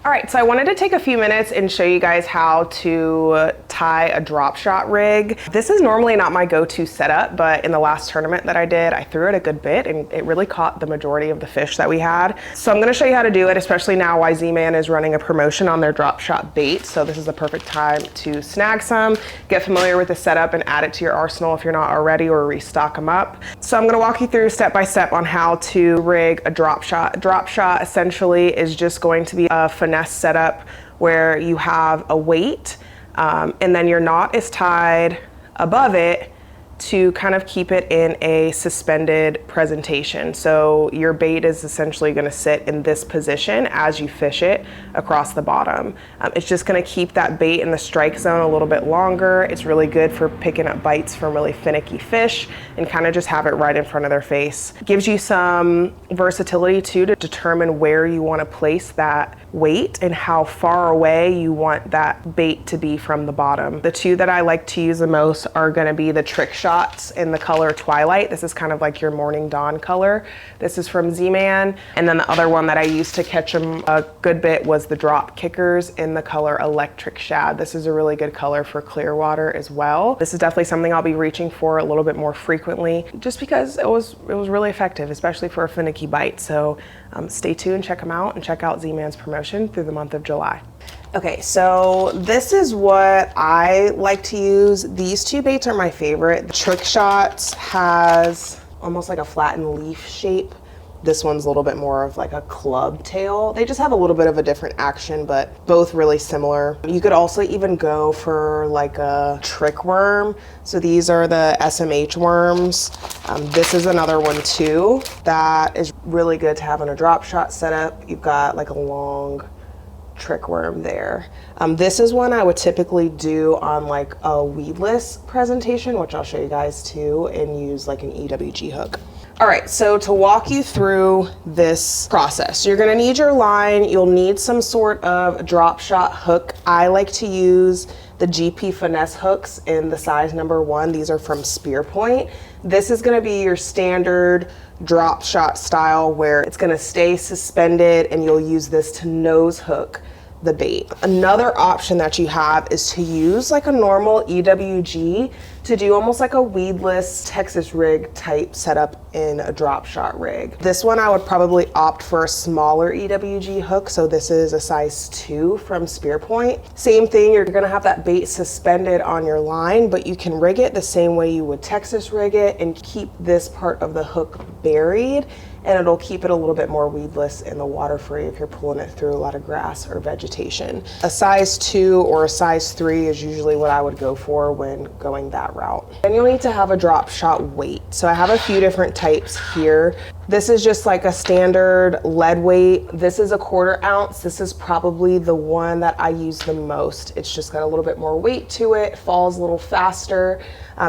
All right, so I wanted to take a few minutes and show you guys how to tie a drop shot rig. This is normally not my go-to setup, but in the last tournament that I did, I threw it a good bit and it really caught the majority of the fish that we had. So I'm gonna show you how to do it, especially now why Z-Man is running a promotion on their drop shot bait. So this is the perfect time to snag some, get familiar with the setup and add it to your arsenal if you're not already, or restock them up. So I'm gonna walk you through step by step on how to rig a drop shot. A drop shot essentially is just going to be a finesse setup where you have a weight and then your knot is tied above it to kind of keep it in a suspended presentation. So your bait is essentially going to sit in this position as you fish it across the bottom. It's just going to keep that bait in the strike zone a little bit longer. It's really good for picking up bites from really finicky fish and kind of just have it right in front of their face. Gives you some versatility too to determine where you want to place that weight and how far away you want that bait to be from the bottom. The two that I like to use the most are going to be the trick shots in the color Twilight. This is kind of like your morning dawn color. This is from Z-Man. And then the other one that I used to catch them a good bit was the drop kickers in the color Electric Shad. This is a really good color for clear water as well. This is definitely something I'll be reaching for a little bit more frequently just because it was really effective, especially for a finicky bite. So stay tuned, check them out, and check out Z-Man's promotion through the month of July. Okay, so this is what I like to use. These two baits are my favorite. The Trick Shots has almost like a flattened leaf shape. This one's a little bit more of like a club tail. They just have a little bit of a different action, but both really similar. You could also even go for like a trick worm. So these are the SMH worms. This is another one too that is really good to have in a drop shot setup. You've got like a long trick worm there. This is one I would typically do on like a weedless presentation, which I'll show you guys too, and use like an EWG hook. All right, so to walk you through this process, you're gonna need your line, you'll need some sort of drop shot hook. I like to use the GP Finesse hooks in the size number 1. These are from Spear Point. This is gonna be your standard drop shot style where it's gonna stay suspended and you'll use this to nose hook the bait. Another option that you have is to use like a normal EWG to do almost like a weedless Texas rig type setup in a drop shot rig. This one I would probably opt for a smaller EWG hook. So this is a size 2 from Spear Point. Same thing, you're gonna have that bait suspended on your line, but you can rig it the same way you would Texas rig it and keep this part of the hook buried, and it'll keep it a little bit more weedless in the water free if you're pulling it through a lot of grass or vegetation. A size 2 or a size 3 is usually what I would go for when going that route. And you'll need to have a drop shot weight. So I have a few different types here. This is just like a standard lead weight. This is a 1/4 ounce. This is probably the one that I use the most. It's just got a little bit more weight to it, falls a little faster.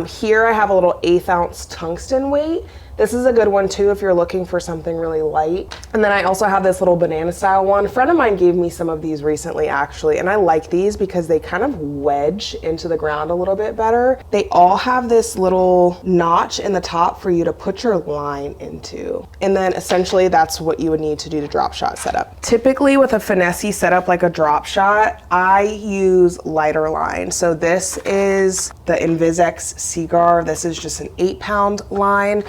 Here I have a little 1/8 ounce tungsten weight. This is a good one too if you're looking for something really light. And then I also have this little banana style one. A friend of mine gave me some of these recently actually, and I like these because they kind of wedge into the ground a little bit better. They all have this little notch in the top for you to put your line into. And then essentially that's what you would need to do the drop shot setup. Typically with a finesse setup like a drop shot, I use lighter line. So this is the Invisex Seagar. This is just an 8-pound line.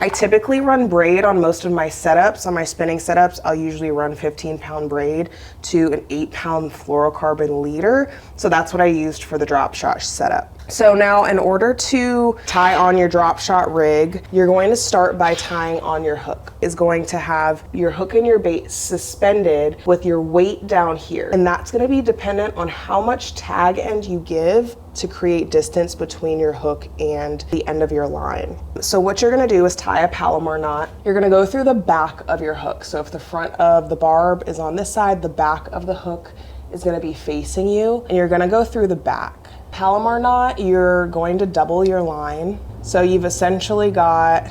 I typically run braid on most of my setups. On my spinning setups, I'll usually run 15-pound braid to an 8-pound fluorocarbon leader. So that's what I used for the drop shot setup. So now in order to tie on your drop shot rig, you're going to start by tying on your hook. It's going to have your hook and your bait suspended with your weight down here. And that's going to be dependent on how much tag end you give to create distance between your hook and the end of your line. So what you're gonna do is tie a Palomar knot. You're gonna go through the back of your hook. So if the front of the barb is on this side, the back of the hook is gonna be facing you, and you're gonna go through the back. Palomar knot, you're going to double your line. So you've essentially got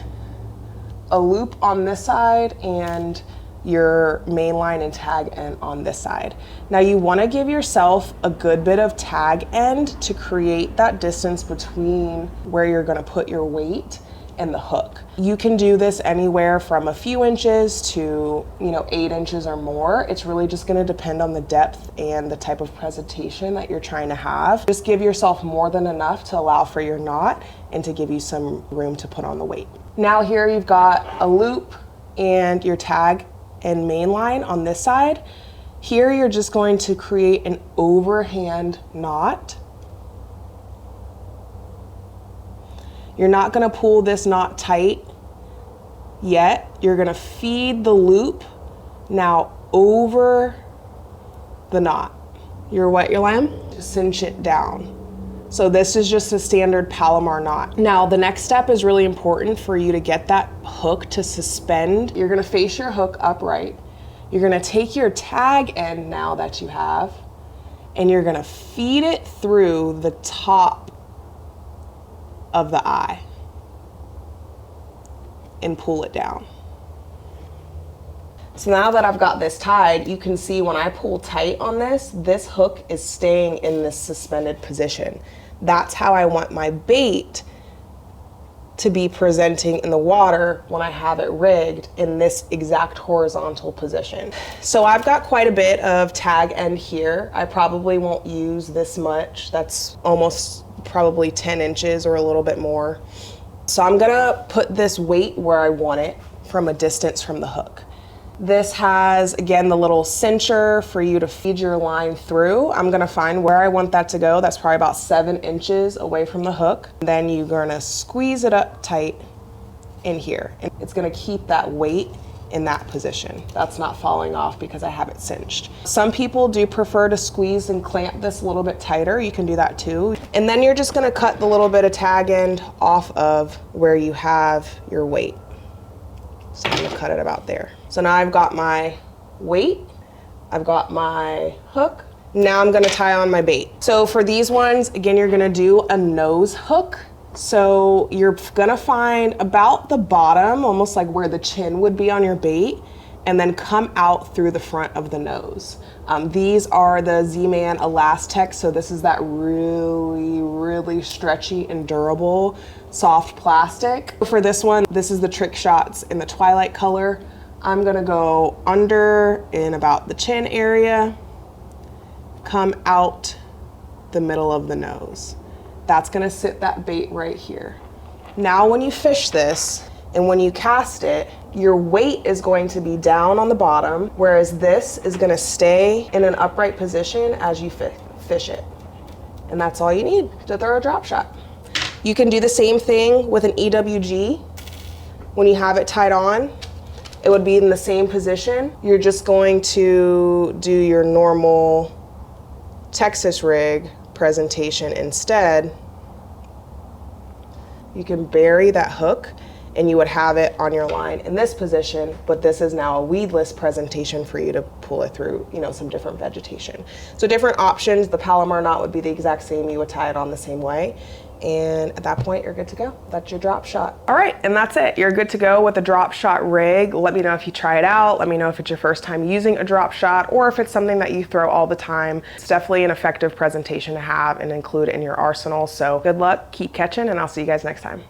a loop on this side and your main line and tag end on this side. Now you want to give yourself a good bit of tag end to create that distance between where you're going to put your weight and the hook. You can do this anywhere from a few inches to, 8 inches or more. It's really just gonna depend on the depth and the type of presentation that you're trying to have. Just give yourself more than enough to allow for your knot and to give you some room to put on the weight. Now here you've got a loop and your tag and main line on this side. Here you're just going to create an overhand knot. You're not gonna pull this knot tight yet. You're gonna feed the loop now over the knot. Your wet your lamb, cinch it down. So this is just a standard Palomar knot. Now the next step is really important for you to get that hook to suspend. You're gonna face your hook upright. You're gonna take your tag end now that you have, and you're gonna feed it through the top of the eye and pull it down. So now that I've got this tied, you can see when I pull tight on this hook is staying in this suspended position. That's how I want my bait to be presenting in the water when I have it rigged in this exact horizontal position. So I've got quite a bit of tag end here. I probably won't use this much. That's almost probably 10 inches or a little bit more. So I'm gonna put this weight where I want it from a distance from the hook. This has, again, the little cincher for you to feed your line through. I'm gonna find where I want that to go. That's probably about 7 inches away from the hook. Then you're gonna squeeze it up tight in here. And it's gonna keep that weight in that position. That's not falling off because I have it cinched. Some people do prefer to squeeze and clamp this a little bit tighter. You can do that too. And then you're just gonna cut the little bit of tag end off of where you have your weight. So I'm gonna cut it about there. So now I've got my weight, I've got my hook. Now I'm gonna tie on my bait. So for these ones, again, you're gonna do a nose hook. So you're gonna find about the bottom, almost like where the chin would be on your bait, and then come out through the front of the nose. These are the Z-Man Elastex, so this is that really, really stretchy and durable soft plastic. For this one, this is the Trick Shots in the Twilight color. I'm gonna go under in about the chin area, come out the middle of the nose. That's gonna sit that bait right here. Now when you fish this and when you cast it, your weight is going to be down on the bottom, whereas this is gonna stay in an upright position as you fish it. And that's all you need to throw a drop shot. You can do the same thing with an EWG. When you have it tied on, it would be in the same position. You're just going to do your normal Texas rig presentation instead. You can bury that hook and you would have it on your line in this position, but this is now a weedless presentation for you to pull it through, some different vegetation. So different options. The Palomar knot would be the exact same. You would tie it on the same way. And at that point, you're good to go. That's your drop shot. All right, and that's it. You're good to go with a drop shot rig. Let me know if you try it out. Let me know if it's your first time using a drop shot or if it's something that you throw all the time. It's definitely an effective presentation to have and include in your arsenal. So good luck, keep catching, and I'll see you guys next time.